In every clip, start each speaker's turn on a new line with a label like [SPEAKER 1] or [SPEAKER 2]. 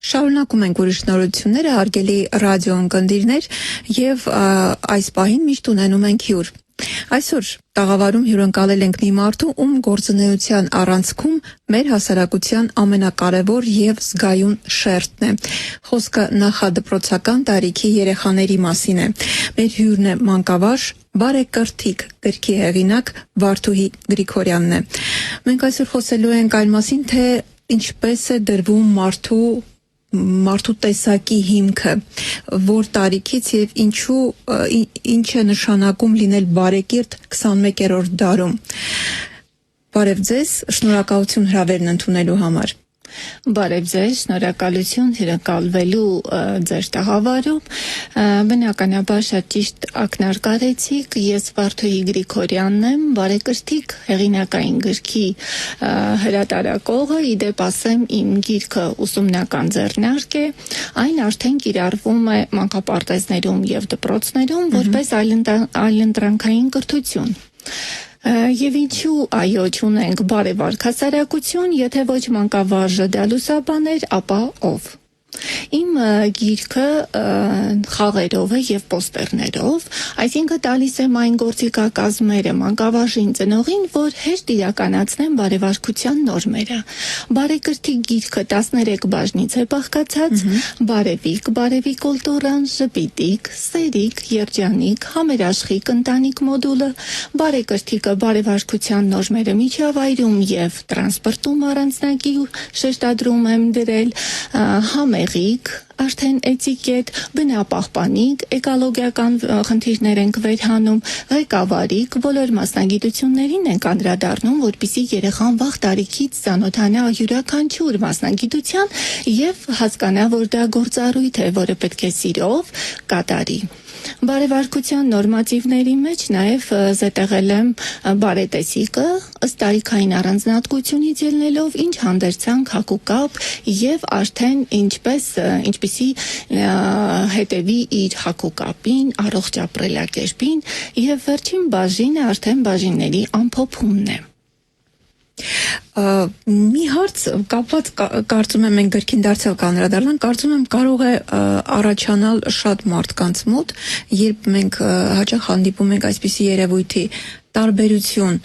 [SPEAKER 1] Շարունակում ենք ուրիշ նորությունները, հարգելի ռադիո ընկերներ, եւ այս պահին միշտ ունենում ենք հյուր։ Այսօր տաղավարում հյուրընկալել ենք մի մարդու, ում գործունեության առանցքում մեր հասարակության ամենակարևոր եւ զգայուն շերտն է։ Խոսքը նախադպրոցական տարիքի երեխաների մասին է։ Մեր հյուրն է մանկավարժ Բարեկրթիկ գրքի հեղինակ Վարդուհի Գրիգորյանն է։ Մենք այսօր խոսելու ենք այն մասին, թե ինչպես է դրվում մարդու տեսակի հիմքը, որ տարիքից եւ ինչ է նշանակում լինել բարեկիրթ 21-րդ դարում։ Բարև ձեզ, շնորհակալություն հրավերն ընդունելու համար։
[SPEAKER 2] Բարև ձեզ, շնորհակալություն հյուրընկալվելու ձեր տաղավարում։ Բնականաբար շատ ճիշտ ակնարկարեցիք, ես Վարդուհի Գրիգորյանն եմ, Բարեկրթիկ հեղինակային գրքի հրատարակողը, իդեպ ասեմ, իմ գիրքը ուսումնական ձեռնարկ է, այն արդեն կիրառվում է մանկապարտեզներում եւ դպրոցներում որպես այլընտրանքային կրթություն։ Եվ ինչու այո չունենք բարեվարք հասարակություն, եթե ոչ մանկավարժը դա լուսաբաներ, ապա ով։ Իմ գիրքը խաղերով է եւ պոստերներով, այսինքն տալիս եմ այն գործիքակազմերը մանկավարժին ծնողին, որ հեշտ իրականացնեն բարեվարկության նորմերը։ Բարեկրթիկ գիրքը 13 բաժնից է բաղկացած՝ բարևիկ, բարևի կոլտուրան, ժպիտիկ, սերիկ, երջանիկ, համերաշխիկ ընտանիք մոդուլը, բարեկրթիկը բարեվարկության նորմերը միջավայրում եւ տրանսպորտում առանձնակի շեշտադրում եմ դրել, համեղիկ, արդեն էտիկետ, բնապահպանիկ, էկոլոգիական խնդիրներ ենք վերհանում, ղեկավարիկ, բոլոր մասնագիտություններին ենք անդրադառնում, որպեսզի երեխան վաղ տարիքից ծանոթանա յուրաքանչյուր մասնագիտության եւ հասկանա, որ դա գործառույթ է, որը պետք է սիրով կատարի։ Բարեվարկության նորմատիվների մեջ նաև զետեղել եմ բարետեսիկը, ըստ տարիքային առանձնահատկությունից ելնելով ինչ հանդերձանք հագուկապ եւ արդեն ինչպեսի հետևի իր հագուկապին, առողջ ապրելակերպին եւ վերջին բաժինը արդեն բաժինների ամփոփումն է։
[SPEAKER 1] Մի հարց կապված կարծում եմ մենք գրքին դարձյալ կանրադառնանք, կարծում եմ կարող է առաջանալ շատ մարդկանց մոտ, երբ մենք հաճախ հանդիպում ենք այսպիսի երևույթի տարբերություն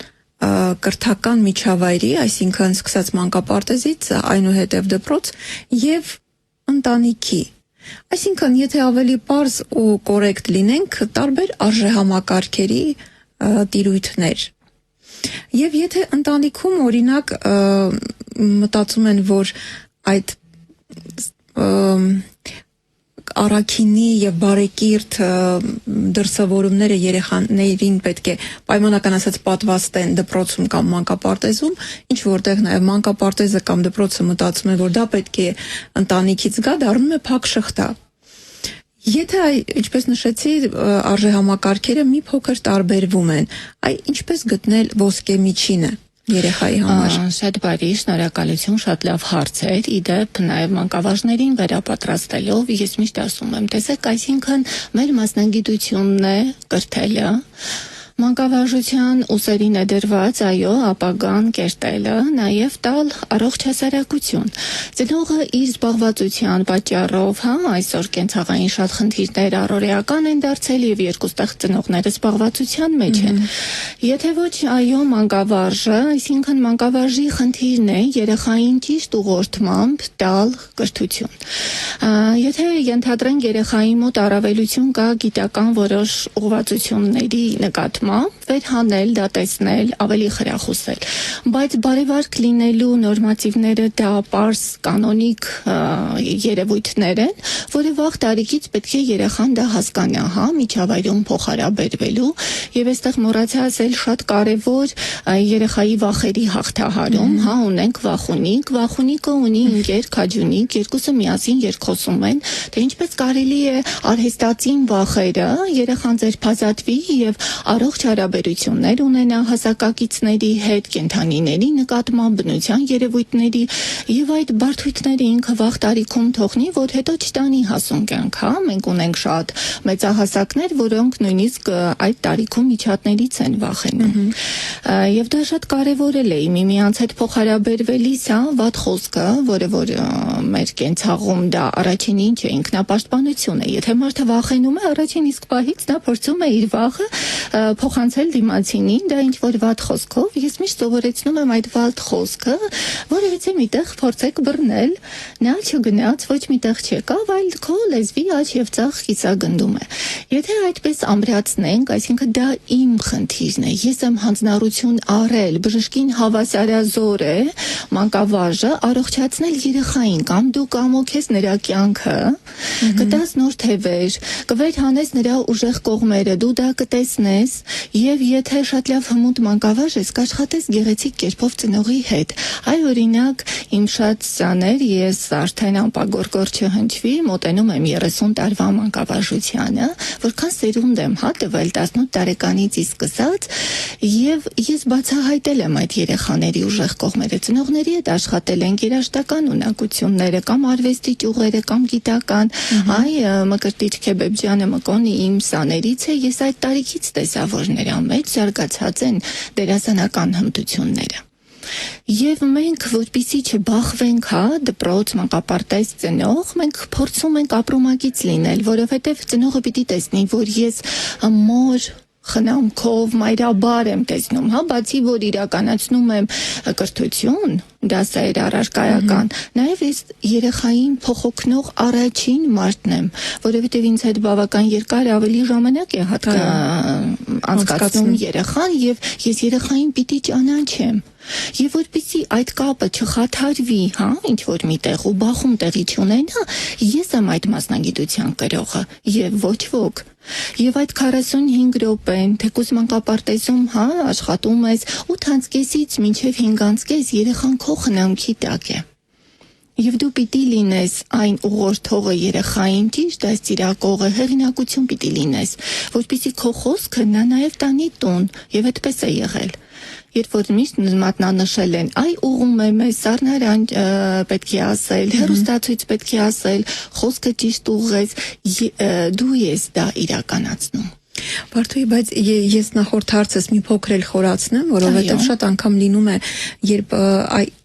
[SPEAKER 1] կրթական միջավայրի, այսինքն սկսած մանկապարտեզից, այնուհետև դպրոց եւ ընտանիքի։ Այսինքն, եթե ավելի պարզ ու կորեկտ լինենք, տարբեր արժեհամակարգերի տիրույթներ։ Եվ եթե ընտանիքում օրինակ մտածում են, որ այդ առաքինի եւ բարեկիրթ դրսևորումները երեխաներին պետք է պայմանական ասած պատվաստեն դպրոցում կամ մանկապարտեզում, ինչ որտեղ նաեւ մանկապարտեզը կամ դպրոցը մտածում է, որ դա պետք է ընտանիքից գա, դառնում է փակ շղթա։ Եթե ինչպես նշեցի, արժեհամակարգերը մի փոքր տարբերվում են, ինչպես գտնել ոսկե միջինը երեխայի համար։
[SPEAKER 2] Շատ բարի, շնորհակալություն, շատ լավ հարց էր, իդեպ նաև մանկավարժներին վերապատրաստելով ես միշտ ասում եմ, տեսեք, այսինքն մեր մասնագիտությունն է կրթելը, մանկավարժության ուսերին է դրված, այո, ապագան կերտելը, նաև տալ առողջ հասարակություն։ Ծնողը իր զբաղվածության պատճառով, այսօր կենցաղային շատ խնդիրներ առօրեական են դարձել եւ երկուստեղ ծնողները զբաղվածության մեջ են։ Եթե ոչ, այո, մանկավարժը, այսինքն մանկավարժի խնդիրն է երեխային ճիշտ ուղղորդմամբ տալ կրթություն։ Եթե ենթադրենք երեխայի մոտ առավելություն կա գիտական որոշ ուղղվածությունների նկատմամբ, վերհանել, դատեցնել, ավելի խրախուսել, բայց բարեվարք լինելու նորմատիվները դա պարզ կանոնիկ երևույթներ են, որը վաղ տարիքից պետք է երեխան դա հասկանա, միջավայրում փոխհարաբերվելու եւ այստեղ մոռացա ասել շատ կարեւոր երեխայի վախերի հաղթահարում, ունենք վախունիկը ունի ընկեր քաջունիկ, երկուսը միասին երկխոսում են, թե ինչպես կարելի է արհեստածին վախերը երեխան ձերբազատվի եւ առողջ առողջ հարաբերություններ ունենա հասակակիցների հետ, կենդանիների նկատմամբ, բնության երևույթների եւ այդ բարդույթները ինքը վաղ տարիքում թողնի, որ հետո չտանի հասուն կյանք, հա, մենք ունենք շատ մեծահասակներ, որոնք նույնիսկ այդ տարիքում միջատներից են վախենում։ Եվ դա շատ կարևորել է միմյանց հետ փոխհարաբերվելիս, հա, վատ խոսքը, որը որ մեր կենցաղում դա առաջին ինչ է, ինքնապաշտպանություն է։ Եթե մարդը վախենում է, առաջին իսկ պահից նա փորձում է իր վախը փոխանցել դիմացինին, դա ինչ որ վատ խոսքով։ Ես միշտ սովորեցնում եմ այդ վատ խոսքը, որևիցե միտեղ փորձեք բռնել, նա չգնաց, ոչ միտեղ չեկավ, այլ քո լեզվի աջ եւ ծախ կիսագնդում է։ Եթե այդպես ամրացնենք, այսինքն դա իմ խնդիրն է, ես եմ հանձնառություն արել, բժշկին հավասարազոր է, մանկավարժը առողջացնել երեխային, կամ դու կամոքես նրա կյանքը, կտաս նոր թևեր, կվեր հանես նրա ուժեղ կողմերը, դու դա կտեսնես, եւ եթե շատ լավ հմուտ մանկավարժ ես, կաշխատես գեղեցիկ կերպով ծնողի հետ։ Այ օրինակ, իմ շատ սաներ, ես արդեն անպագորգոր չհնչվի, մոտենում եմ 30 տարվա մանկավարժությանը, որքան սերունդ եմ տվել 18 տարեկանից սկսած, եւ ես բացահայտել եմ այդ երեխաների ուժեղ կողմերը, ծնողների հետ աշխատել ենք երաշտական ունակությունները, կամ արվեստի ճյուղերը, կամ գիտական, այ Մկրտիչ Քեբեբջյանը Մկոնի իմ սաներից է, ես այդ տարիքից տեսա, որ նրա մեջ զարգացած են դերասանական հմտությունները։ Եվ մենք, որպեսզի չբախվենք, դպրոց, մանկապարտեզ, ծնող, մենք փորձում ենք ապրումակից լինել, որովհետև ծնողը պիտի տեսնի, որ ես մոր խնամքով, մայրաբար եմ տեսնում, բացի որ իրականացնում եմ կրթություն, դասեր առարկայական, նաև ես երեխային փոխօգնող առաջին մարդն եմ, որովհետև ինձ հետ բավական երկար ավելի ժամանակ է անցկացնում երեխան, եւ ես երեխային պիտի ճանաչեմ։ Եվ որպեսզի այդ կապը չխաթարվի, ինչ որ միտեղ ու բախում տեղի չունենա, ես եմ այդ մասնագիտության կրողը եւ ոչ ոք։ Եվ այդ 45 րոպեն, թեկուզ մանկապարտեզում, աշխատում ես 8:30-ից մինչև 5:30 երեխան քո խնամքի տակ է։ Եվ դու պիտի լինես այն ուղղորդողը երեխային, ճիշտ այս ծիրակողը, հեղինակություն պիտի լինես, որպեսզի քո խոսքը նա նաև տանի տուն, եւ այդպես է եղել։ Երբ որ միշտ մատնանշել են, ուղում է մեզ, սառնարան պետք է ասել, հեռուստացույց պետք է ասել, խոսքը ճիշտ ուղղես, դու ես դա իրականացնում։
[SPEAKER 1] Բարդուի, բայց ես նախորդ հարցս մի փոքր էլ խորացնեմ, որովհետև շատ անգամ լինում է, երբ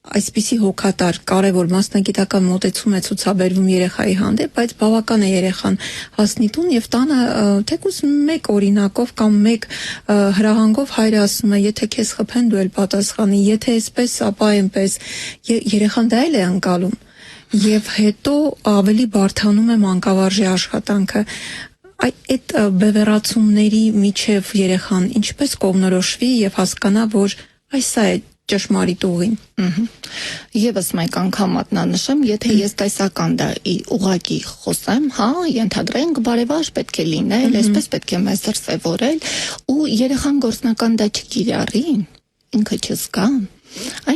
[SPEAKER 1] այսպիսի հոգատար, կարևոր մասնագիտական մոտեցում է ցուցաբերվում երեխայի հանդեպ, բայց բավական է երեխան հասնի տուն եւ տանը թեկուզ մեկ օրինակով կամ մեկ հրահանգով հայրը ասում է, եթե քեզ խփեն, դու էլ պատասխանի, եթե այսպես, ապա այնպես, երեխան դա էլ է անցալում եւ հետո ավելի բարդանում է մանկավարժի աշխատանքը։ Այդ բևեռացումների միջև երեխան ինչպես կողմնորոշվի եւ հասկանա, որ սա է ճշմարիտ ուղին։
[SPEAKER 2] Եվս մեկ անգամ մատնանշեմ, եթե ես տեսական դա ուղակի խոսեմ, ենթադրենք բարևաշ պետք է լինել, այսպես պետք է մեզ դրսևորել, ու երեխան գործնական դա չկիրառի, ինքը չզգա,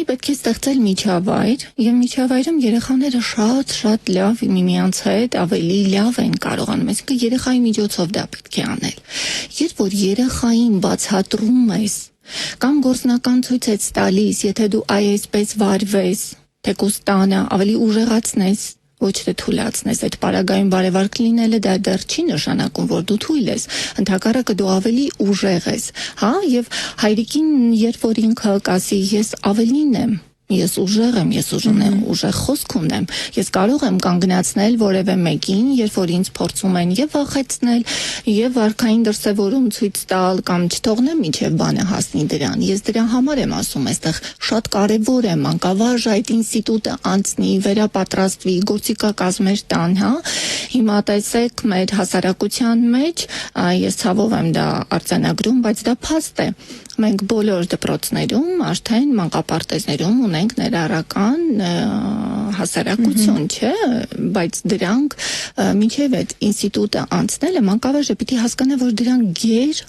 [SPEAKER 2] պետք է ստեղծել միջավայր, եւ միջավայրում երեխաները շատ լավ միմյանց հետ ավելի լավ են կարողանում, այսինքն երեխայի միջոցով դա պետք է անել։ Երբ որ երեխային բացատրում ես կամ գործնական ցույց ես տալիս, եթե դու այսպես վարվես, թեկուզ տանը ավելի ուժեղացնես, ոչ թե թույլատնես, այդ պարագայում բարևարք լինելը դա դեռ չի նշանակում, որ դու թույլ ես, ընդհակառակը դու ավելի ուժեղ ես, եւ հայրիկին երբ որ ինքը կասի ես ավելին եմ, ես ուժեղ եմ, ես ուժեղ խոսք ունեմ, ես կարող եմ կանգնացնել որևէ մեկին, երբ որ ինձ փորձում են եւ վախեցնել, եւ վարքային դրսեւորում ցույց տալ կամ չթողնեմ մինչեւ բանը հասնի դրան։ Ես դրա համար եմ ասում, այստեղ շատ կարեւոր է մանկավարժ այդ ինստիտուտը անցնի, վերապատրաստվի, գործիքակազմեր տան, Հիմա տեսեք մեր հասարակության մեջ, ես ցավով եմ դա արձանագրում, բայց դա փաստ է։ Մենք բոլոր դպրոցներում, արդեն մանկապարտեզներում ունենք ներառական հասարակություն, չէ, բայց դրանք մինչև այդ ինստիտուտը անցնելը մանկավարժը պիտի հասկանա, որ դրանք գեր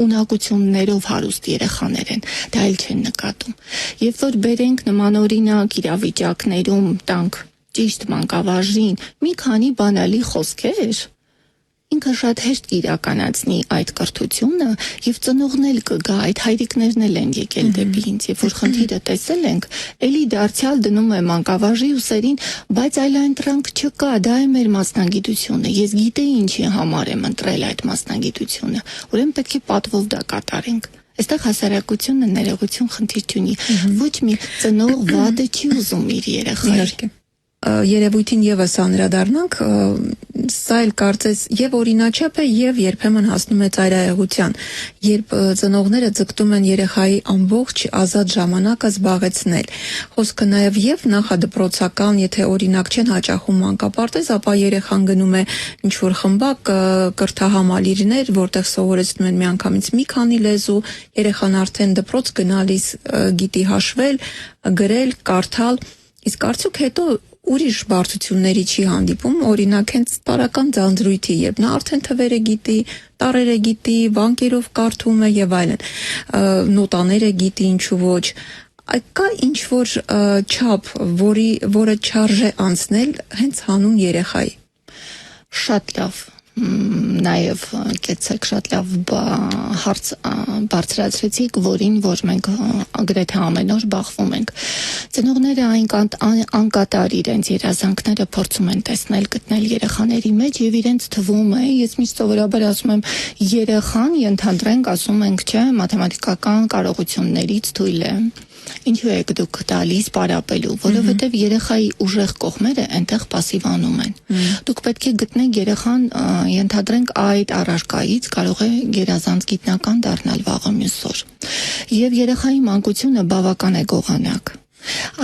[SPEAKER 2] ունակություններով հարուստ երեխաներ են, դա էլ չեն նկատում։ Երբ որ բերենք նմանօրինակ իրավիճակներում տանք ճիշտ մանկավարժին մի քանի բանալի խոսքեր, ինքը շատ հեշտ իրականացնի այդ կրթությունը եւ ծնողն էլ կգա, այդ հայրիկներն էլ են եկել դեպի ինձ, երբ որ խնդիրը տեսել ենք, էլի դարձյալ դնում է մանկավարժի ուսերին, բայց այլ այնտրանք չկա, դա է մեր մասնագիտությունը, ես գիտեի ինչի համար եմ ընտրել այդ մասնագիտությունը, ուրեմն պետք է պատվով դա կատարենք։ Այստեղ հասարակությունը ներողություն խնդիր չունի, ոչ մի ծնող վատը չի ուզում իր երեխային։
[SPEAKER 1] Երևույթին եւս անդրադառնանք, սա էլ կարծես եւ օրինաչափ է եւ երբեմն հասնում է ծայրահեղության, երբ ծնողները ձգտում են երեխայի ամբողջ ազատ ժամանակը զբաղեցնել։ Խոսքը նաեւ եւ նախադպրոցական, եթե օրինակ չեն հաճախում մանկապարտեզ, ապա երեխան գնում է ինչ որ խմբակ, կրթահամալիրներ, որտեղ սովորեցնում են միանգամից մի քանի լեզու, երեխան արդեն դպրոց գնալիս գիտի հաշվել, գրել, կարդալ, իսկ արդյոք հետո ուրիշ բարդությունների չի հանդիպում, օրինակ հենց տարական ձանձրույթի, երբ նա արդեն թվերը գիտի, տառերը գիտի, բանկերով կարդում է եւ այլն, նոտաները գիտի, ինչու ոչ, կա ինչ որ չափ, որը չարժե անցնել հենց հանուն երեխայի։
[SPEAKER 2] Շատ լավ, նաև կեցեք շատ լավ հարց բարձրացրեցիք, որին որ մենք գրեթե ամեն օր բախվում ենք։ Ծնողները անկատար իրենց երազանքները փորձում են տեսնել, գտնել երեխաների մեջ եւ իրենց թվում է, ես միշտ սովորաբար ասում եմ, երեխան ենթադրենք, ասում ենք, չէ, մաթեմատիկական կարողություններից թույլ է։ Ինչու եք դուք տալիս պարապելու, որովհետև երեխայի ուժեղ կողմերը այնտեղ պասիվանում են։ Դուք պետք է գտնեք երեխան, ենթադրենք այդ առարկայից կարող է գերազանց գիտնական դառնալ վաղը մյուս օր։ Եվ երեխայի մանկությունը բավական է գողանակ։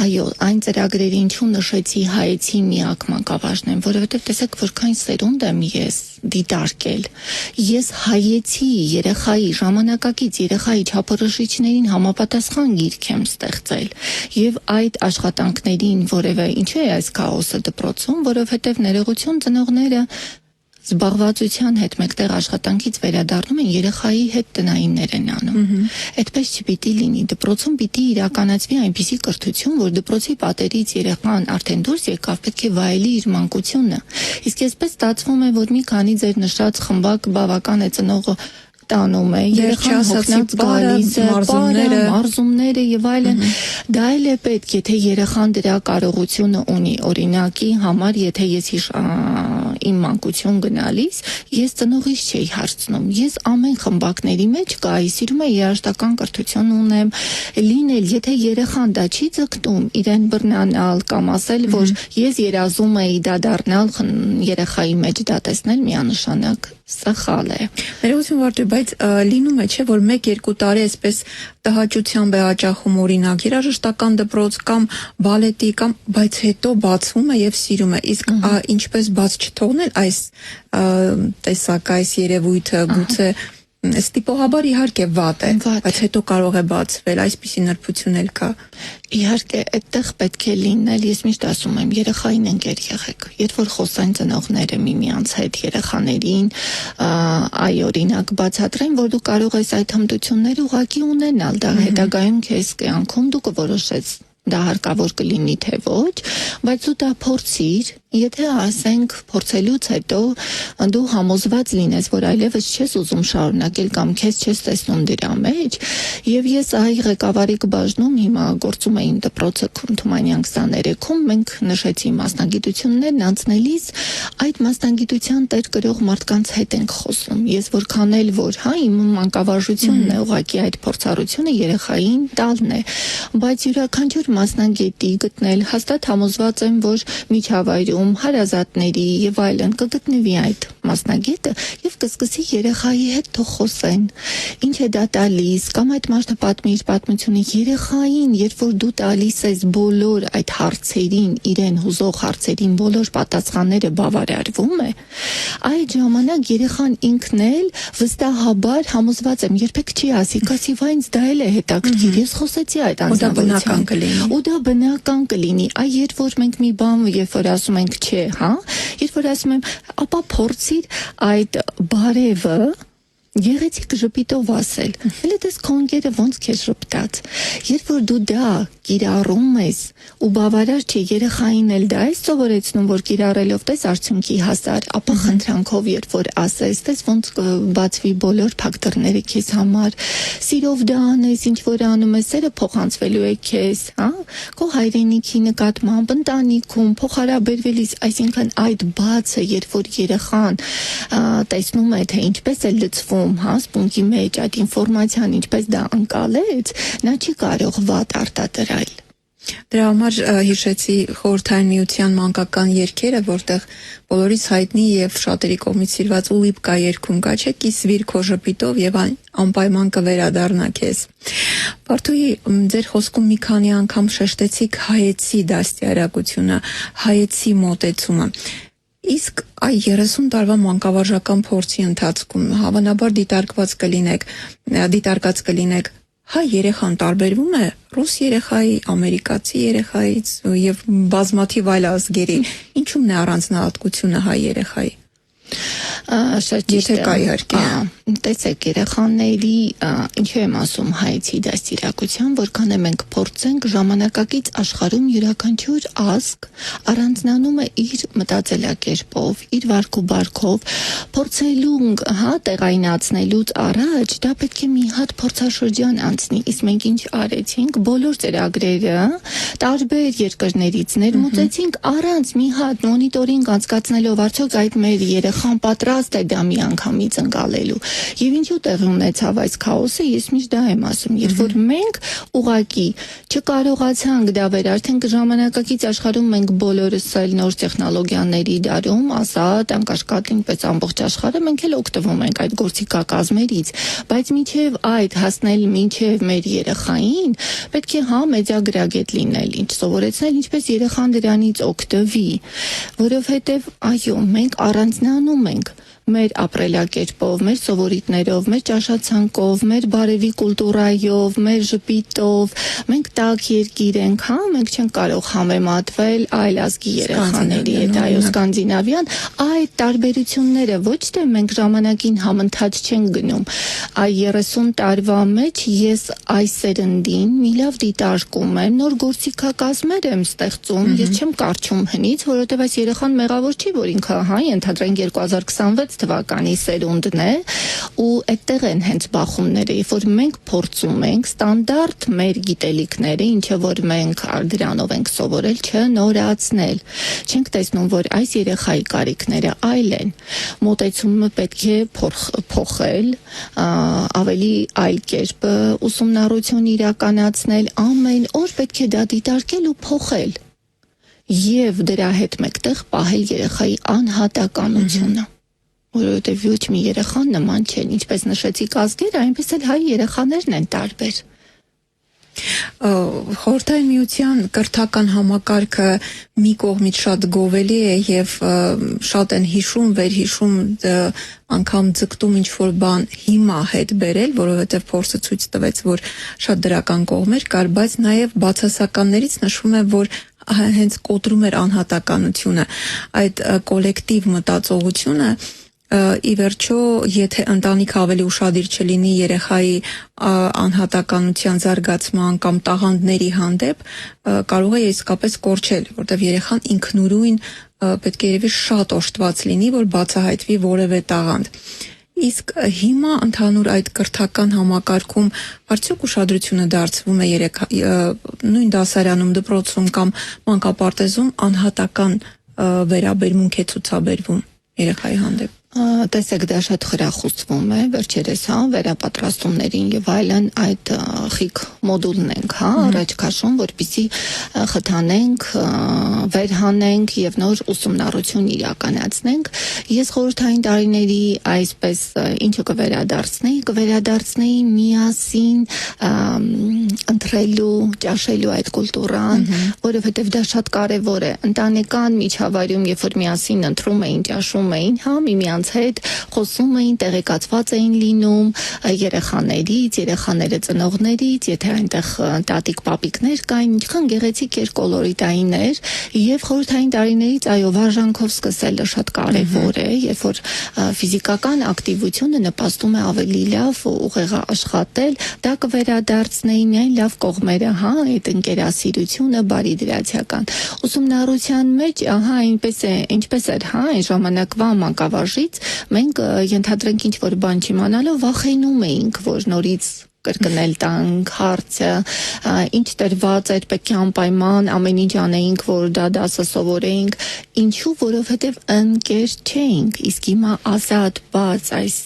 [SPEAKER 2] Այո, այն ծրագրերի ինչու նշեցի հայեցի միակ մանկավարժն եմ, որովհետև տեսեք որքան սերունդ եմ ես դիտարկել։ Ես հայեցի երեխայի ժամանակակից երեխայի չափորոշիչներին համապատասխան գիրք եմ ստեղծել եւ այդ աշխատանքներին որևէ ինչու է այս քաոսը դպրոցում, որովհետև ներողություն ծնողները զբաղվածության հետ մեկտեղ աշխատանքից վերադառնում են երեխայի հետ տնայիններ են անում։ Այդպես չպիտի լինի, դպրոցում պիտի իրականացվի այնպիսի կրթություն, որ դպրոցի պատերից երեխան արդեն դուրս եկավ, պետք է վայելի իր մանկությունը։ Իսկ այսպես ստացվում է, որ մի քանի ձեր նշած խմբակ բավական է ծնողը տանում է, երեխան հոգնած գալիս է, մարզումները եւ այլն, դա էլ է պետք, եթե երեխան դրա կարողությունը ունի, օրինակի համար, եթե ես իմ մանկություն գնալիս, ես ծնողից չէի հարցնում, ես ամեն խմբակների մեջ գայի, սիրում եմ երաժշտական կրթություն ունեմ, լինել, եթե երեխան դա չի ձգտում, իրեն բռնանալ կամ ասել, որ ես երազում էի դա դառնալ, երեխայի մեջ դա տեսնել միանշանակ սխալ է։
[SPEAKER 1] Ներողություն Վարդուհի, բայց լինում է չէ, որ 1-2 տարի այսպես տհաճությամբ է հաճախում օրինակ երաժշտական դպրոց կամ բալետի կամ, բայց հետո բացվում է եւ սիրում է։ Իսկ ինչպես բաց չթողնել այս տեսակ այս երևույթը, գուցե ստիպողաբար իհարկե վատ է, բայց հետո կարող է բացվել, այսպիսի նրբություն էլ կա։
[SPEAKER 2] Իհարկե, այդտեղ պետք է լինել, ես միշտ ասում եմ, երեխային ընկեր եղեք։ Երբ որ խոսեն ծնողները միմյանց հետ երեխաներին, այ օրինակ բացատրեն, որ դու կարող ես այդ հմտությունները ուղղակի ունենալ, դա հետագայում քեզ կյանքում դու կորոշես դա հարկավոր կլինի թե ոչ, բայց դու դա փորձիր, եթե ասենք փորձելուց հետո դու համոզված լինես, որ այլևս չես ուզում շարունակել կամ քեզ չես տեսնում դրա մեջ, եւ ես այ ղեկավարի բաժնում հիմա գործում եմ դպրոցը Թումանյան 23-ում, մենք նշեցի մասնագիտություններն անցնելիս այդ մասնագիտության տեր կրող մարդկանց հետ ենք խոսում։ Ես որքան էլ որ, իմ մանկավարժությունն է ուղղակի այդ փորձառությունը երեխային տալն է, բայց յուրաքանչյուր մասնագետի գտնել հաստատ համոզված եմ, որ միջավայրում հարազատների եւ այլն կգտնվի այդ մասնագետը եւ կսկսի երեխայի հետ թող խոսեն, ինչ է դա տալիս, կամ այդ մարդը պատմի իր պատմությունը երեխային, երբ որ դու տալիս ես բոլոր այդ հարցերին, իրեն հուզող հարցերին բոլոր պատասխանները բավարարվում է, այդ ժամանակ երեխան ինքն էլ վստահաբար համոզված եմ, երբեք չի ասի, կասի վայնց դա էլ է հետաքրքիր, ես խոսեցի այդ անձնավորությամբ ու դա բնական կլինի, այ երբ որ մենք մի բան, երբ որ ասում ենք չէ, երբ որ ասում եմ, ապա փորձիր այդ բարևը Գեղեցիկ ժպիտով ասել։ Հələ դες քո ընկերը ոնց քեզ ժպտաց։ Երբ որ դու դա կիրառում ես ու բավարար չի երեխային էլ դա ես սովորեցնում, որ կիրառելով տես արդյունքի հասար, ապա խնդրանքով երբ որ ասես, տես ոնց բացվի բոլոր փակ դռները քեզ համար, սիրով դա անես, ինչ որ անում ես, սերը փոխանցվելու է քեզ, հա? Քո հայրենիքի նկատմամբ, ընտանիքում, փոխհարաբերվելիս, այսինքն այդ բացը, երբ որ երեխան տեսնում է, թե ինչպես է լցվում, հա, սպունգի մեջ այդ ինֆորմացիան ինչպես դա անցալեց, նա չի կարող վատ արտադրել։
[SPEAKER 1] Դրա համար հիշեցի Խորհրդային Միության մանկական երգերը, որտեղ բոլորից հայտնի եւ շատերի կողմից սիրված Ուլիպկա երգում կա, չէ՞, կիսվիր քո ժպիտով եւ անպայման կվերադառնա քեզ։ Բարդուհի, ձեր խոսքում մի քանի անգամ շեշտեցիք հայեցի դաստիարակությունը, հայեցի մոտեցումը։ Իսկ այ 30 տարվա մանկավարժական փորձի ընթացքում հավանաբար դիտարկած կլինեք, հայ երեխան տարբերվում է ռուս երեխայի, ամերիկացի երեխայից եւ բազմաթիվ այլ ազգերի։ Ինչու՞մն է առանձնահատկությունը հայ երեխայի։
[SPEAKER 2] Շատ ճիշտ է։ Տեսեք, երեխաների ինչու եմ ասում հայեցի դաստիարակության, որքան է մենք փորձենք ժամանակակից աշխարհում յուրաքանչյուր ազգ առանձնանում է իր մտածելակերպով, իր վարքուբարքով, փորձելու, հա, տեղայնացնելուց առաջ դա պետք է մի հատ փորձաշրջան անցնի։ Իսկ մենք ինչ արեցինք, բոլոր ծրագրերը տարբեր երկրներից ներմուծեցինք առանց մի հատ մոնիտորինգ անցկացնելով, արդյոք այդ մեր երեխան պատրաստ է դա մի անգամից ընկալելու։ Եվ ինչու տեղի ունեցավ այս քաոսը, ես միշտ դա եմ ասում, երբ որ մենք ուղակի չկարողացանք դա վերարտենք ժամանակակից աշխարհում մենք բոլորս էլ նոր տեխնոլոգիաների դարում, ազատ, անկաշկատ ինչպես ամբողջ աշխարհը մենք էլ օգտվում ենք այդ գործիքակազմերից, բայց մինչև այդ հասնել մինչև մեր երեխային, պետք է հա մեծագրագետ լինել, ինչ սովորեցնել, ինչպես երեխան դրանից օգտվի, որովհետև այո, մենք առանձնանում ենք մեր ապրելակերպով, մեր սովորույթներով, մեր ճաշացանկով, մեր բարևի կուլտուրայով, մեր ժպիտով, մենք տաք երկիր ենք, հա, մենք չենք կարող համեմատվել այլ ազգի երեխաների հետ, այո, սկանդինավյան, այդ տարբերությունները ոչ թե մենք ժամանակին համընթաց չենք գնում, այ 30 տարվա մեջ ես այս սերնդին մի լավ դիտարկում եմ, նոր գործիքակազմեր եմ ստեղծում, ես չեմ կարճում հնից, որովհետև այս երեխան մեղավոր չի, որ ինքը հա, ընդհանրեն 2026 թվականի սերունդն է ու այդտեղ են հենց բախումները, երբ որ մենք փորձում ենք ստանդարտ մեր գիտելիքները, ինչը որ մենք դրանով ենք սովորել, չնորացնել։ Չենք տեսնում, որ այս երեխայի կարիքները այլ են։ Մոտեցումը պետք է փոխել, ավելի այլ կերպ ուսումնառություն իրականացնել, ամեն օր պետք է դա դիտարկել ու փոխել։ Եվ դրա հետ մեկտեղ պահել երեխայի անհատականությունը, որովհետև ոչ մի երեխան նման չեն, ինչպես նշեցիք ազգերը, այնպես էլ հայ երեխաներն են տարբեր։
[SPEAKER 1] Խորհրդային Միության կրթական համակարգը մի կողմից շատ գովելի է եւ շատ են հիշում, վերհիշում, անգամ ձգտում ինչ-որ բան հիմա հետ բերել, որովհետեւ փորձը ցույց տվեց, որ շատ դրական կողմեր կար, բայց նաեւ բացասականներից նշվում է, որ հենց կոտրում էր անհատականությունը, այդ կոլեկտիվ մտածողությունը ի վերջո, եթե ընտանիքը ավելի ուշադիր չլինի երեխայի անհատականության զարգացման կամ տաղանդների հանդեպ, կարող է իսկապես կորչել, որտեղ երեխան ինքնուրույն պետք է երևի շատ օժտված լինի, որ բացահայտվի որևէ տաղանդ։ Իսկ հիմա ընդհանուր այդ կրթական համակարգում արդյոք ուշադրությունը դարձվում է նույն դասարանում, դպրոցում կամ մանկապարտեզում անհատական վերաբերմունք է ցուցաբերվում երեխայի հանդեպ։
[SPEAKER 2] Տեսեք, դա շատ խրախուսվում է, վերջերս, հա, վերապատրաստումներին եւ այլն այդ խիկ մոդուլն ենք, հա, առաջ քաշում, որպեսզի խթանենք, վերհանենք եւ նոր ուսումնառություն իրականացնենք։ Ես խորհրդային տարիների այսպես ինչը կվերադարձնեի միասին ընտրելու, ճաշելու այդ կուլտուրան, որովհետեւ դա շատ կարեւոր է։ Ընտանեկան միջավայրում, երբ որ միասին ընտրում էին, ճաշում էին, հա, միմյանց միմյանց հետ խոսում էին, տեղեկացված էին լինում երեխաներից, երեխաները ծնողներից, եթե այնտեղ տատիկ-պապիկներ կային, ինչքան գեղեցիկ էր, կոլորիտային էր, եւ խորհրդային տարիներից այո, վարժանքով սկսելը շատ կարեւոր է, երբ որ ֆիզիկական ակտիվությունը նպաստում է ավելի լավ ուղեղը աշխատել, դա կվերադարձնեի միայն լավ կողմերը, հա, այդ ընկերասիրությունը, բարիդրացիական ուսումնառության մեջ, ահա, ինչպես էր, հա, այն ժամանակվա մանկավարժից մենք ենթադրենք ինչ-որ բան չիմանալով վախենում էինք, որ նորից կրկնել տանք հարցը, ինչ տրված էր, պետք է անպայման ամեն ինչ անեինք, որ դա դասը սովորեինք, ինչու, որովհետև ընկեր չէինք, իսկ հիմա ազատ բաց այս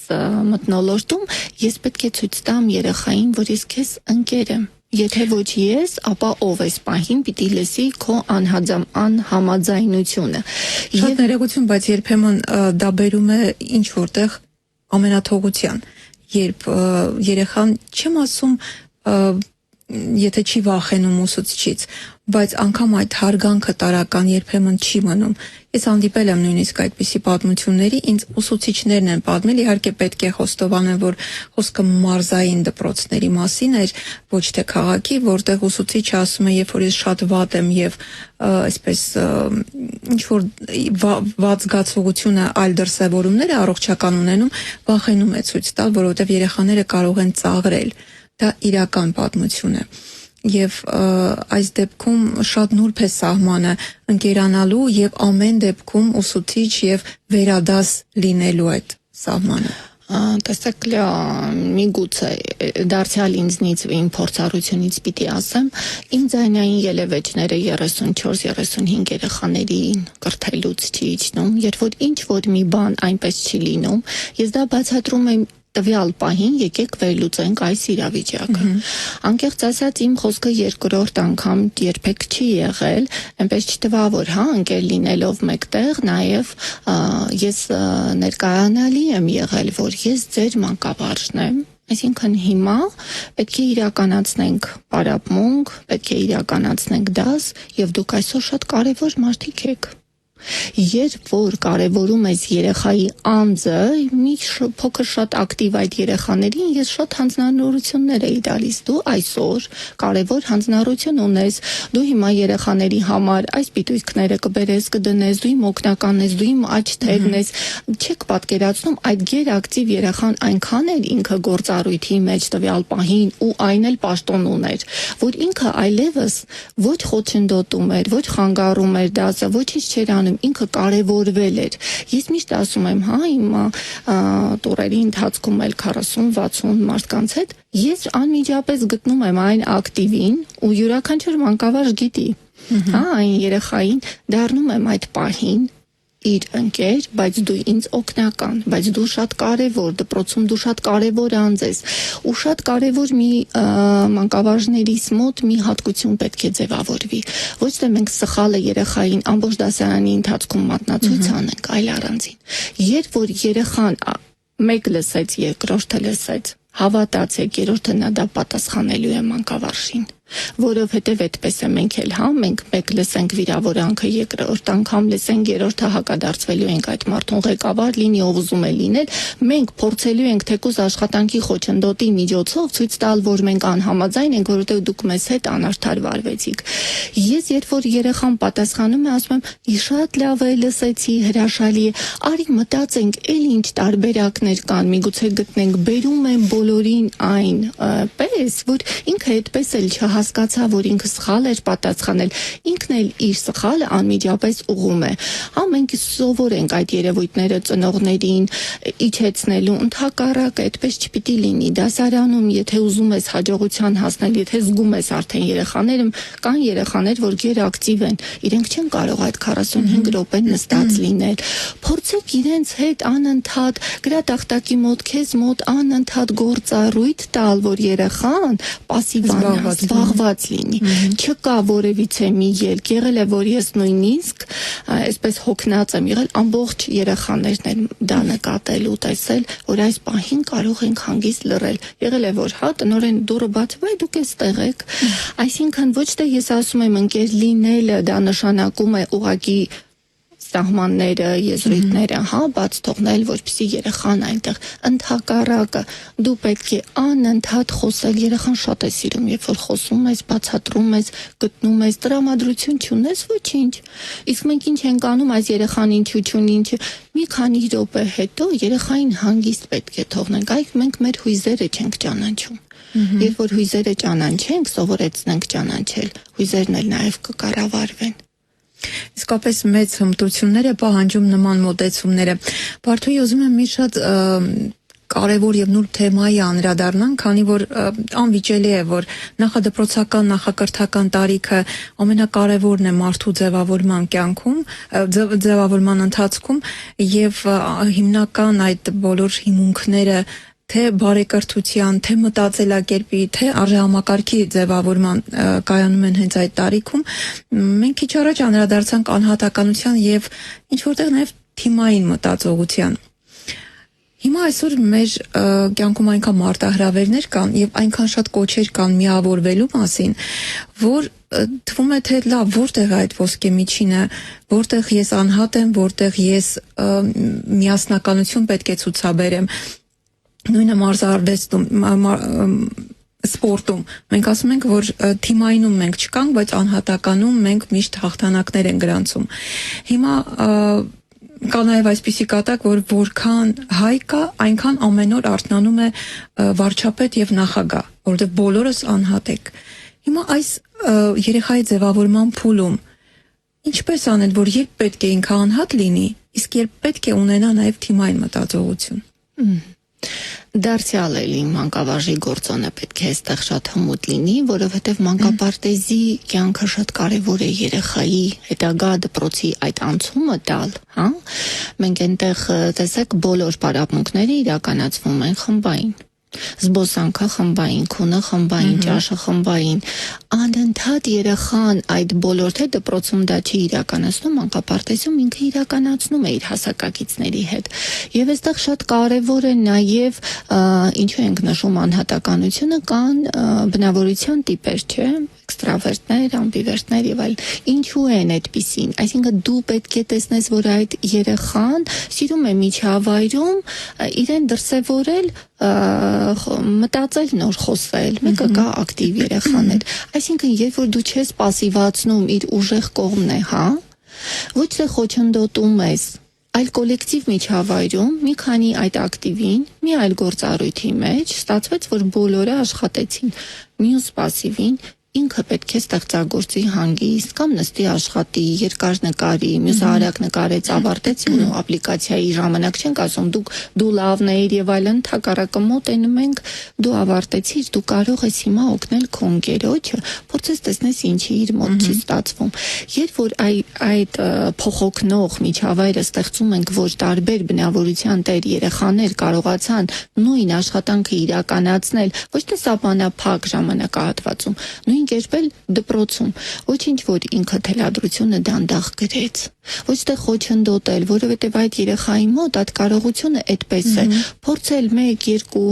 [SPEAKER 2] մթնոլորտում ես պետք է ցույց տամ երեխային, որ ես քեզ ընկեր եմ։ Եթե ոչ ես, ապա ով էս պահին պիտի լսի քո անհամաձայնությունը։
[SPEAKER 1] Շատ ներողություն, բայց երբեմն դա բերում է ինչ որտեղ ամենաթողության, երբ երեխան չեմ ասում, եթե չի վախենում ուսուցչից, բայց անգամ այդ հարգանքը տարական երբեմն չի մնում։ Ես հանդիպել եմ նույնիսկ այդպիսի պատմությունների, ինձ ուսուցիչներն են պատմել, իհարկե պետք է խոստովանեմ, որ խոսքը մարզային դպրոցների մասին էր, ոչ թե քաղաքի, որտեղ ուսուցիչը ասում է, երբ որ ես շատ վատ եմ եւ այսպես ինչ որ վատ զգացողությունը այլ դրսևորումներ առողջական ունենում, վախենում է ցույց տալ, որովհետեւ երեխաները կարող են ծաղրել։ Դա իրական պատմություն է։ Եվ այս դեպքում շատ նուրբ է սահմանը ընկերանալու եւ ամեն դեպքում ուսուցիչ եւ վերադաս լինելու այդ սահմանը։
[SPEAKER 2] Տեսեք, միգուցե դարձյալ ինձնից իմ փորձառությունից պիտի ասեմ, իմ ձայնային ելևէջները 34-35 երեխաներին կրթելուց չի իջնում, երբ որ ինչ որ մի բան այնպես չի լինում, ես դա բացատրում եմ տվյալ պահին, եկեք վերլուծենք այս իրավիճակը։ Անկեղծ ասած, իմ խոսքը երկրորդ անգամ երբեք չի եղել, այնպես չտվա, որ հա, ընկեր լինելով մեկտեղ, նաև ես ներկայանալի եմ եղել, որ ես ձեր մանկավարժն եմ։ Այսինքն հիմա պետք է իրականացնենք պարապմունք, պետք է իրականացնենք դաս, եւ դուք այսօր շատ կարեւոր մարդիկ եք։ Երբ որ կարևորում ես երեխայի անձը, մի փոքր շատ ակտիվ այդ երեխաներին, ես շատ հանձնարարություններ էի տալիս։ Դու այսօր կարևոր հանձնարարություն ունես, դու հիմա երեխաների համար այս պիտույքները կբերես, կդնես, դու իմ օգնականն ես, դու իմ աչքերն ես, չեք պատկերացնում այդ գերակտիվ երեխան այնքան էր ինքը գործառույթի մեջ տվյալ պահին ու այն էլ պաշտոն ուներ, որ ինքը այլևս ոչ խոչընդոտում էր, ոչ խանգարում էր դասը, ոչինչ չէր անում, ինքը կարևորվել էր։ Ես միշտ ասում եմ, հա, իմ տուրերի ընթացքում էլ 40-60 մարդկանց հետ ես անմիջապես գտնում եմ այն ակտիվին ու յուրաքանչյուր մանկավարժ գիտի, հա, այն երեխային դառնում եմ այդ պահին իր ընկեր, բայց դու ինձ օգնական, բայց դու շատ կարևոր, դպրոցում դու շատ կարևոր անձ ես, ու շատ կարևոր մի մանկավարժներիս մոտ մի հատկություն պետք է ձևավորվի։ Ոչ թե մենք սխալը երեխային ամբողջ դասարանի ընթացքում մատնացույց անենք, այլ առանձին։ Երբ որ երեխան մեկ լսեց, երկրորդը լսեց, հավատացեք, երրորդը նա դա պատասխանելու է մանկավարժին, որովհետև այդպես է մենք էլ, հա, մենք մեկ լսենք վիրավորանքը, երկրորդ անգամ լսենք, երրորդը հակադարձվելու ենք այդ մարդուն, ղեկավար լինի, ով ուզում է լինել, մենք փորձելու ենք թեկուզ աշխատանքի խոչընդոտի միջոցով ցույց տալ, որ մենք անհամաձայն ենք, որովհետև դուք մեզ հետ անարդար վարվեցիք։ Ես երբ որ երեխան պատասխանում է, ասում եմ՝ շատ լավ է, լսեցի, հրաշալի է, արի մտածենք, էլ ինչ տարբերակներ կան, միգուցե գտնենք, բերում եմ բոլորին այն պես, որ ինքը այդպես էլ հասկացա, որ ինքը սխալ էր պատասխանել, ինքն էլ իր սխալը անմիջապես ուղում է։ Հա, մենք սովոր ենք այդ երևույթները ծնողներին իջեցնելու, ընդհակառակը այդպես չպիտի լինի։ Դասարանում, եթե ուզում ես հաջողության հասնել, եթե զգում ես արդեն երեխաները, կան երեխաներ, որ գերակտիվ են, իրենք չեն կարող այդ 45 րոպե նստած լինել։ Փորձեք իրենց հետ անընդհատ գրատախտակի մոտ, քեզ մոտ անընդհատ գործառույթ տալ, որ երեխան պասիվանա, զբաղված լինի։ Չկա որևիցե մի ելք, եղել է, որ ես նույնիսկ այսպես հոգնած եմ եղել, ամբողջ երեխաներն են դա նկատել ու տեսել, որ այս պահին կարող ենք հանգիստ լռել։ Եղել է, որ հա, տնօրեն դուռը բացվի, դուք էստեղ եք։ Այսինքն ոչ թե ես ասում եմ ընկեր լինելը դա նշանակում է ուղղակի սահմանները, եզրույթները, հա, բաց թողնել, որպեսզի երեխան այնտեղ ընդհակառակը դու պետք է անընդհատ խոսել, երեխան շատ է սիրում, երբ որ խոսում ես, բացատրում ես, գտնում ես, տրամադրություն չունես, ոչինչ։ Իսկ մենք ինչ ենք անում, այս երեխան ինչու չունի, ինչ մի քանի րոպե հետո երեխային հանգիստ պետք է թողնենք, այլ մենք մեր հույզերը չենք ճանաչում։ Երբ որ հույզերը ճանաչենք, սովորեցնենք ճանաչել, հույզերն էլ նաև կկառավարվեն։
[SPEAKER 1] Իսկապես մեծ հմտություններ է պահանջում նման մոտեցումները։ Բարդուի ուզում եմ մի շատ կարևոր եւ նուրբ թեմայի անդրադառնանք, քանի որ անվիճելի է, որ նախադպրոցական, նախակրթական տարիքը ամենակարևորն է մարդու ձևավորման կյանքում, ձևավորման ընթացքում եւ հիմնական այդ բոլոր հիմունքները թե բարեկրթության, թե մտածելակերպի, թե արժեհամակարգի ձևավորման կայանում են հենց այդ տարիքում։ Մենք քիչ առաջ անդրադարձանք անհատականության եւ ինչ որտեղ նաեւ թիմային մտածողության։ Հիմա այսօր մեր կյանքում այնքան մարտահրավերներ կան եւ այնքան շատ կոչեր կան միավորվելու մասին, որ թվում է թե լավ, որտեղ է այդ ոսկե միջինը, որտեղ ես անհատ եմ, որտեղ ես միասնականություն պետք է ցուցաբերեմ։ Նույնը մարզարվեստում, սպորտում մենք ասում ենք, որ թիմայինում մենք չկանք, բայց անհատականում մենք միշտ հաղթանակներ են գրանցում։ Հիմա կա նաև այսպիսի կատակ, որ որքան հայ կա, այնքան ամեն օր արթնանում է վարչապետ եւ նախագահ, որովհետեւ բոլորս անհատ ենք։ Հիմա այս երեխայի ձևավորման փուլում ինչպես անել, որ երբ պետք է ինքը անհատ լինի, իսկ երբ պետք է ունենա նաև թիմային մտածողություն։
[SPEAKER 2] Դարձյալ էլի մանկավարժի գործոնը պետք է այստեղ շատ հմուտ լինի, որովհետև մանկապարտեզի կյանքը շատ կարևոր է երեխայի հետագա դպրոցի այդ անցումը տալ, հա։ Մենք այնտեղ տեսեք բոլոր պարապմունքները իրականացվում են խմբային։ Զբոսանքը խմբային, քունը խմբային, ճաշը խմբային, անընդհատ երեխան այդ բոլոր թե դպրոցում դա չի իրականացնում, մանկապարտեզում ինքը իրականացնում է իր հասակակիցների հետ։ Եվ այստեղ շատ կարևոր է նաև ինչու ենք նշում անհատականությունը, կան բնավորության տիպեր, չէ՞, էքստրավերտներ, ամբիվերտներ եւ այլ։ Ինչու են այդպիսին։ Այսինքն դու պետք է տեսնես, որ այդ երեխան սիրում է միջավայրում իրեն դրսևորել, մտածել, նոր խոսել, մեկը կա ակտիվ երեխաներ։ Այսինքն, երբ որ դու չես пассивացնում, իր ուժեղ կողմն է, հա, ոչ թե խոչընդոտում ես, այլ կոլեկտիվ միջավայրում մի քանի այդ ակտիվին, մի այլ գործառույթի մեջ ստացվեց, որ բոլորը աշխատեցին, մյուս пассивին ինքը պետք է ստեղծագործի հանգիստ կամ նստի աշխատի, երկար նկարի, մյուսը արագ նկարեց, ավարտեց ու ապլիկացիայի ժամանակ չենք ասում դու լավն էիր եւ այլն, թակարակը մոտենում ենք, դու ավարտեցիր, դու կարող ես հիմա օգնել քո ընկերոջը, փորձես տեսնես ինչի իր մոտ չի ստացվում։ Երբ որ այդ փոխօգնող միջավայրը ստեղծում ենք, որ տարբեր բնավորության տեր երեխաներ կարողացան նույն աշխատանքը իրականացնել, ոչ թե սահմանափակ ժամանակահատվածում, նույն կերպել դպրոցում, ոչինչ որ ինքը թելադրությունը դանդաղ գրեց, ոչ թե խոչընդոտել, որովհետև այդ երեխայի մոտ այդ կարողությունը այդպես է, փորձել 1-2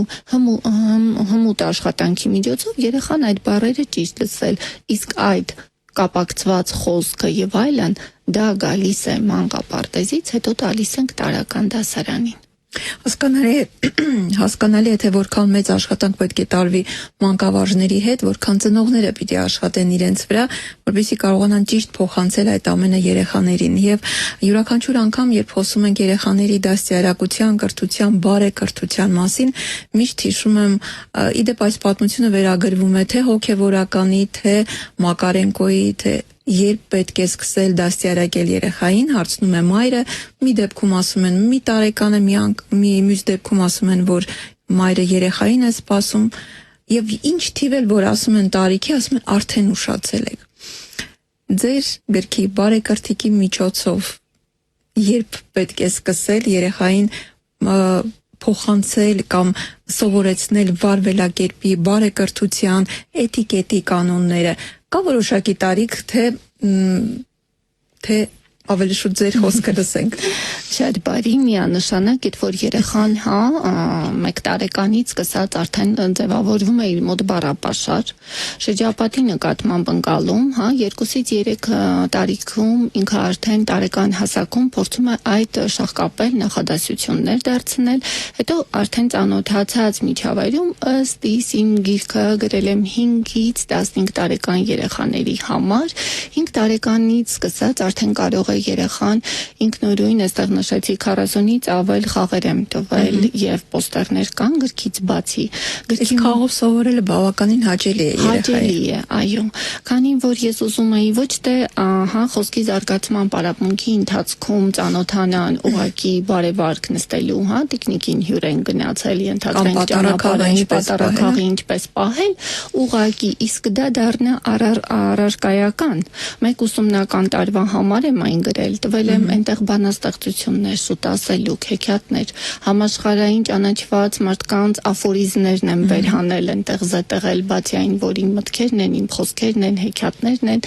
[SPEAKER 2] հմուտ աշխատանքի միջոցով երեխան այդ բառերը ճիշտ լսել, իսկ այդ կապակցված խոսքը եւ այլն դա գալիս է մանկապարտեզից, հետո տալիս ենք տարական դասարանին։
[SPEAKER 1] Հասկանալի է, թե որքան մեծ աշխատանք պետք է տարվի մանկավարժների հետ, որքան ծնողները պիտի աշխատեն իրենց վրա, որպեսզի կարողանան ճիշտ փոխանցել այդ ամենը երեխաներին։ Եվ յուրաքանչյուր անգամ, երբ խոսում ենք երեխաների դաստիարակության, կրթության, բարեկրթության մասին, միշտ հիշում եմ, իդեպ այս պատմությունը վերագրվում է թե հոգևորականի, թե Մակարենկոյի, թե երբ պետք է սկսել դաստիարակել երեխային, հարցնում է մայրը, մի դեպքում ասում են մի տարեկան է, մյուս դեպքում ասում են, որ մայրը երեխային է սպասում, եւ ինչ թիվ էլ որ ասում են տարիքի, ասում են արդեն ուշացել եք։ Ձեր գրքի բարեկրթիկի միջոցով երբ պետք է սկսել երեխային փոխանցել կամ սովորեցնել վարվելակերպի, բարեկրթության, էտիկետի կանոնները, կա որոշակի տարիք, թե ավելի շուտ ձեր խոսքը լսենք։
[SPEAKER 2] Շատ բարի, միանշանակ այդ որ երեխան, 1 տարեկանից սկսած արդեն ձևավորվում է իր մոտ բառապաշար, շրջապատի նկատմամբ ընկալում, 2-ից 3 տարիքում ինքը արդեն տարեկան հասակում փորձում է այդ շահկապել, նախադասություններ դարձնել, հետո արդեն ծանոթացած միջավայրում ըստ իս իմ գիրքը գրել եմ 5-ից 15 տարեկան երեխաների համար, 5 տարեկանից սկսած արդեն կարող է երեխան ինքնուրույն, այստեղ նշեցի 40-ից ավել խաղեր եմ տվել եւ պոստերներ կան գրքից բացի։
[SPEAKER 1] Գրքի խաղով սովորելը բավականին հաճելի է երեխայի։
[SPEAKER 2] Հաճելի է, այո։ Քանի որ ես ուզում էի ոչ թե խոսքի զարգացման պարապմունքի ընթացքում ծանոթանան ուղակի բարեվարկ նստելու, տիկնիկին հյուր են գնացել, ենթադրենք ճանապարհը պատառաքաղի ինչպես պահել, ուղակի իսկ դա դառնա առարկայական։ Մեկ ուսումնական տարվա համար եմ այն գրել, տվել եմ այնտեղ բանաստեղծություններ, սուտասելուկ, հեքիաթներ, համաշխարհային ճանաչված մարդկանց աֆորիզմներն եմ վերհանել, այնտեղ զետեղել, բացի այն, որ իմ մտքերն են, իմ խոսքերն են, հեքիաթներն են,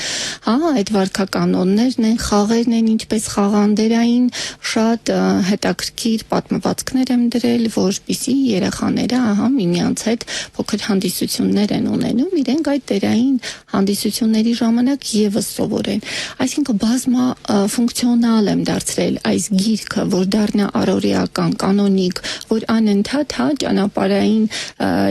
[SPEAKER 2] այդ վարքականոններն են, խաղերն են, ինչպես խաղանդերային, շատ հետաքրքիր պատմվածքներ եմ դրել, որպեսզի երեխաները միմյանց հետ փոքր հանդիսություններ են ունենում, իրենք այդ դերային հանդիսությունների ժամանակ եւս սովորեն։ Այսինքն բազմա ֆունկցիոնալ եմ դարձրել այս գիրքը, որ դառնա առօրեական, կանոնիկ, որ անընդհատ ճանապարհային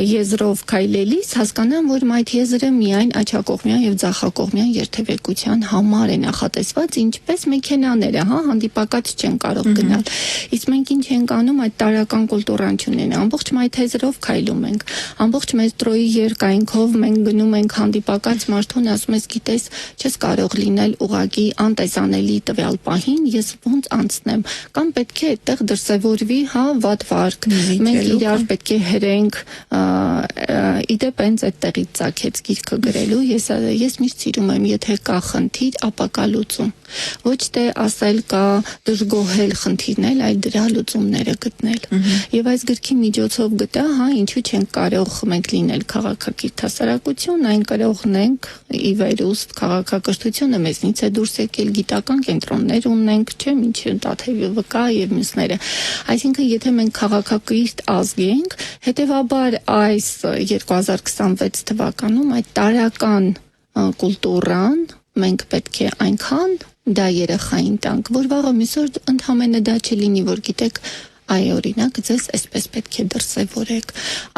[SPEAKER 2] եզրով քայլելիս հասկանան, որ այդ եզրը միայն աջակողմյան եւ ձախակողմյան երթևեկության համար է նախատեսված, ինչպես մեքենաները, հանդիպակաց չեն կարող գնալ։ Իսկ մենք ինչ ենք անում, այդ տարրական կուլտուրան չունեն, ամբողջ մայթեզրով քայլում ենք, ամբողջ մետրոյի երկայնքով մենք գնում ենք հանդիպակաց մարդուն, ասում ես, գիտես, չես կարող լինել ուղակի անտեսանելի տվյալ պահին, ես ոնց անցնեմ, կամ պետք է այդտեղ դրսևորվի, վատ վարք, մենք իրար պետք է հրենք, իդեպ հենց այդտեղից ծագեց գիրքը գրելու, ես միշտ սիրում եմ, եթե կա խնդիր, ապա կա լուծում, ոչ թե ասել կա դժգոհել խնդիրներ, այլ դրա լուծումները գտնել։ Եվ այս գրքի միջոցով գտա, ինչու չենք կարող մենք լինել քաղաքակիրթ հասարակություն, այն կարողնենք ի վերուստ քաղաքակրթությունը մեզնից է դուրս եկել, գիտական կենտրոններ ունենք, չէ՞, ինչ Տաթևկա եւ մյուսները։ Այսինքն, եթե մենք քաղաքակիրթ ազգ ենք, հետեւաբար այս 2026 թվականում այդ տարրական կուլտուրան մենք պետք է այնքան դա երեխային տանք, որ վաղը միսօր ընդհանրապես դա չլինի, որ գիտեք, այ օրինակ ձեզ այսպես պետք է դրսևորեք,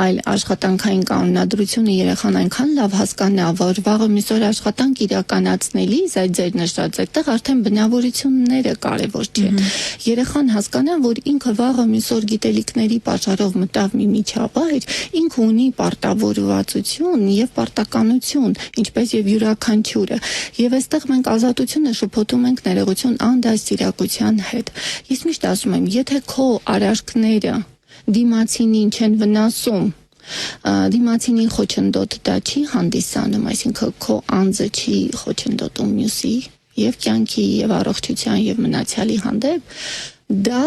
[SPEAKER 2] այլ աշխատանքային կանոնադրությունը երեխան այնքան լավ հասկանա, որ վաղը միսօր աշխատանք իրականացնելիս այդ ձեր նշած այդտեղ արդեն բնավորությունները կարևոր չէ։ Երեխան հասկանա, որ ինքը վաղը միսօր գիտելիքների պատճառով մտավ մի միջավայր, ինքը ունի պարտավորվածություն եւ պարտականություն, ինչպես եւ յուրաքանչյուրը։ Եվ այստեղ մենք ազատությունը շփոթում ենք ներողություն անդաստիարակության հետ։ Ես միշտ ասում եմ, եթե քո արարքները դիմացինին չեն վնասում, դիմացինին խոչընդոտ դա չի հանդիսանում, այսինքն քո անձը չի խոչընդոտում մյուսի եւ կյանքի եւ առողջության եւ մնացյալի հանդեպ, դա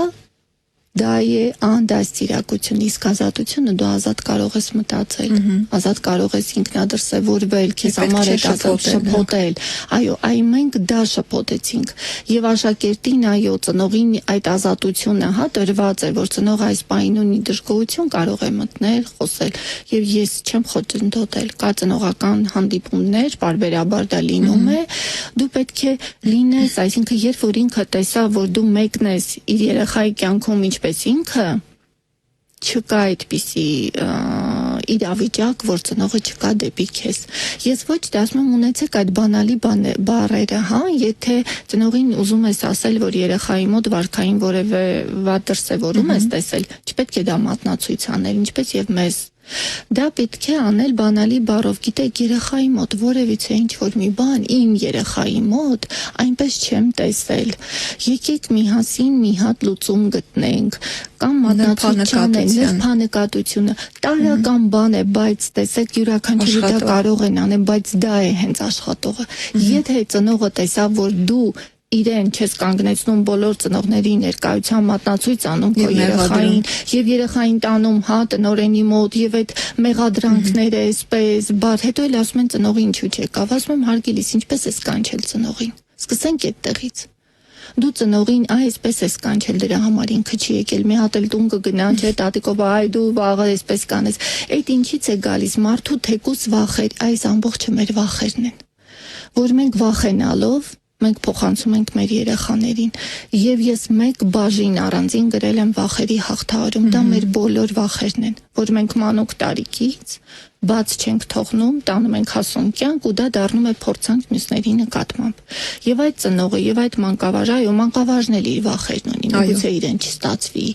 [SPEAKER 2] է անդաստիարակություն, իսկ ազատությունը դու ազատ կարող ես մտածել, ազատ կարող ես ինքնադրսևորվել, քեզ համար է շփոթել, այո, այ մենք դա շփոթեցինք եւ աշակերտին, այո, ծնողին այդ ազատությունը տրված է, որ ծնողը այս պահին ունի դժգոհություն, կարող է մտնել, խոսել եւ ես չեմ խոչընդոտել, կա ծնողական հանդիպումներ, բարբերաբար դա լինում է, դու պետք է լինես, այսինքն երբ որ ինքը տեսա, որ դու մեկն ես իր երեխայի կյանքում ինչպես ինքը, չկա այդպիսի իրավիճակ, որ ծնողը չկա դեպի քեզ։ Ես ոչ թե ասում եմ ունեցեք այդ բանալի բառերը, եթե ծնողին ուզում ես ասել, որ երեխայի մոտ վարքային որևէ վատ դրսևորում ես տեսել, չպետք է դա մատնացույց անել, ինչպես եւ մեզ դա պետք է անել բանալի բառով, գիտեք, երեխայի մոտ որևիցե ինչ-որ մի բան, իմ երեխայի մոտ այնպես չեմ տեսել, եկեք միասին մի հատ լուծում գտնենք, կամ մատնացույցանը, նրբանկատությունը, տարրական բան է, բայց տեսեք, յուրաքանչյուրը դա կարող են անել, բայց դա է հենց աշխատողը, եթե ծնողը տեսավ, որ դու իրեն չես կանգնեցնում բոլոր ծնողների ներկայության մատնացույց անում քո երեխային եւ երեխային տանում տնորենի մոտ եւ այդ մեղադրանքները այսպես բար հետո էլ ասում են ծնողի ինչու չեկավ ասում եմ հարգելիս ինչպես է կանչել ծնողին սկսենք այդտեղից Դու ծնողին այսպես ես կանչել, դրա համար ինքը չի եկել, մի հատ էլ տուն կգնա, չէ, տատիկով այ դու վաղը այսպես կանես։ Այդ ինչից է գալիս մարդու թեկուս վախեր, այս ամբողջը մեր վախերն են, որ մենք վախենալով մենք փոխանցում ենք մեր երեխաներին, եւ ես մեկ բաժին առանձին գրել եմ վախերի հաղթահարում, դա մեր բոլոր վախերն են, որ մենք մանուկ տարիքից բաց չենք թողնում, տանում ենք հասուն կյանք ու դա դառնում է փորձանք մյուսների նկատմամբ։ Եվ այդ ծնողը եւ այդ մանկավարժը, այո, մանկավարժն էլ իր վախերն ունի, միգուցե իրեն չստացվի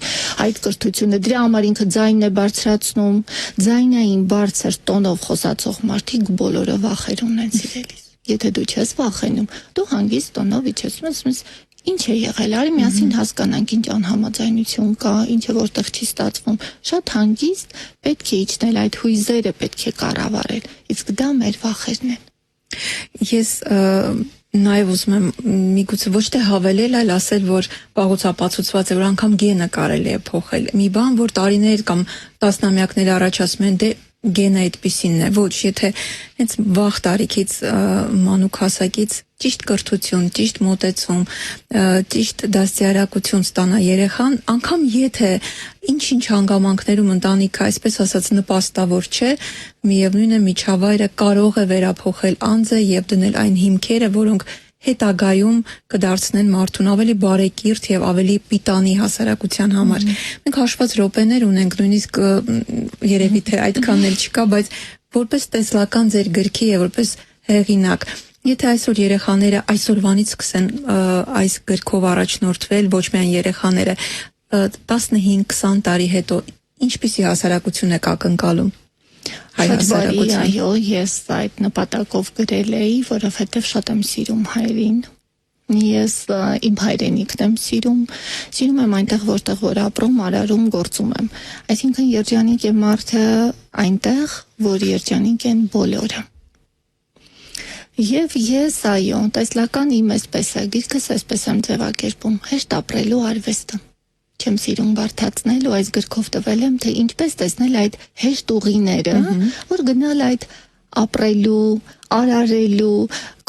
[SPEAKER 2] այդ կրթությունը, դրա համար ինքը ձայնն է բարձրացնում, ձայնային բարձր տոնով խոսացող մարդիկ բոլորը վախեր ունեն սիրելիս։ Եթե դու չես վախենում, դու հանգիստ տոնով իջեցնում ես, ինչ է եղել, արի միասին հասկանանք, ինչ անհամաձայնություն կա, ինչը որտեղ չի ստացվում, շատ հանգիստ պետք է իջնել, այդ հույզերը պետք է կառավարել, իսկ դա մեր վախերն են։
[SPEAKER 1] Ես նաև ուզում եմ միգուցե ոչ թե հավելել, այլ ասել, որ վաղուց ապացուցված է, որ անգամ գենը կարելի է փոխել։ Մի բան, որ տարիներ կամ տասնամյակներ առաջ ասում են, դե գենը այդպիսինն է, ոչ, եթե հենց վաղ տարիքից մանուկ հասակից ճիշտ կրթություն, ճիշտ մոտեցում, ճիշտ դաստիարակություն ստանա երեխան, անգամ եթե ինչ-ինչ հանգամանքներում ընտանիքը, այսպես ասած, նպաստավոր չէ, միևնույն է միջավայրը կարող է վերափոխել անձը եւ դնել այն հիմքերը, որոնք հետագայում կդարձնեն մարդուն ավելի բարեկիրթ եւ ավելի պիտանի հասարակության համար։ Մենք հաշված րոպեներ ունենք, նույնիսկ երևի թե այդքան էլ չկա, բայց որպես տեսլական ձեր գրքի եւ որպես հեղինակ, եթե այսօր երեխաները այսօրվանից սկսեն այս գրքով առաջնորդվել, ոչ միայն երեխաները, 15-20 տարի հետո ինչպիսի հասարակություն եք ակնկալում։
[SPEAKER 2] Շատ բարի, այո, ես այդ նպատակով գրել էի, որովհետև շատ եմ սիրում հայրին։ Ես իմ հայրենիքն եմ սիրում եմ այնտեղ, որտեղ որ ապրում, արարում, գործում եմ։ Այսինքն երջանիկ է մարդը այնտեղ, որ երջանիկ են բոլորը։ Եվ ես, այո, տեսլական իմ էսպես է, գիրքս էսպես եմ ձևակերպում, հեշտ ապրելու արվեստը։ Չեմ սիրում բարդացնել ու այս գրքով տվել եմ, թե ինչպես տեսնել այդ հեշտ ուղիները, որ գնալ այդ ապրելու, արարելու,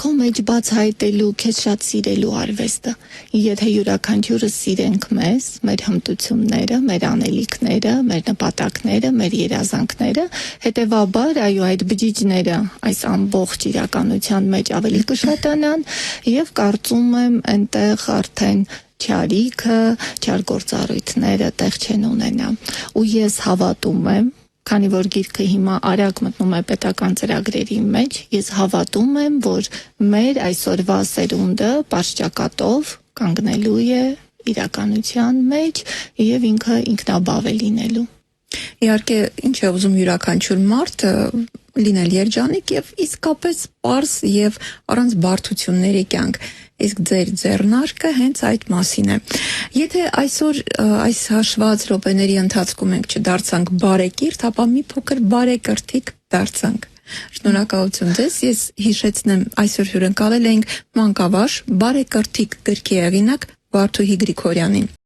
[SPEAKER 2] քո մեջ բացահայտելու, քեզ շատ սիրելու արվեստը։ Եթե յուրաքանչյուրը սիրենք մեզ, մեր հմտությունները, մեր անելիքները, մեր նպատակները, մեր երազանքները, հետևաբար, այո, այդ բջիջները այս ամբողջ իրականության մեջ ավելի կշատանան եւ կարծում եմ այնտեղ արդեն չարիքը, չար գործառույթները տեղ չեն ունենա։ Ու ես հավատում եմ, քանի որ գիրքը հիմա արագ մտնում է պետական ծրագրերի մեջ, ես հավատում եմ, որ մեր այսօրվա սերունդը պարզճակատով կանգնելու է իրականության մեջ եւ ինքը ինքնաբավ է լինելու։
[SPEAKER 1] Իհարկե, ինչ է ուզում յուրաքանչյուր մարդ լինել երջանիկ եւ իսկապես պարզ եւ առանց բարդությունների կյանք։ Իսկ ձեր ձեռնարկը հենց այդ մասին է։ Եթե այսօր այս հաշված րոպեների ընթացքում ենք չդարձանք բարեկիրթ, ապա մի փոքր բարեկրթիկ դարձանք։ Շնորհակալություն ձեզ։ Ես հիշեցնեմ, այսօր հյուրընկալել էինք մանկավարժ, բարեկրթիկ գրքի հեղինակ Վարդուհի Գրիգորյանին։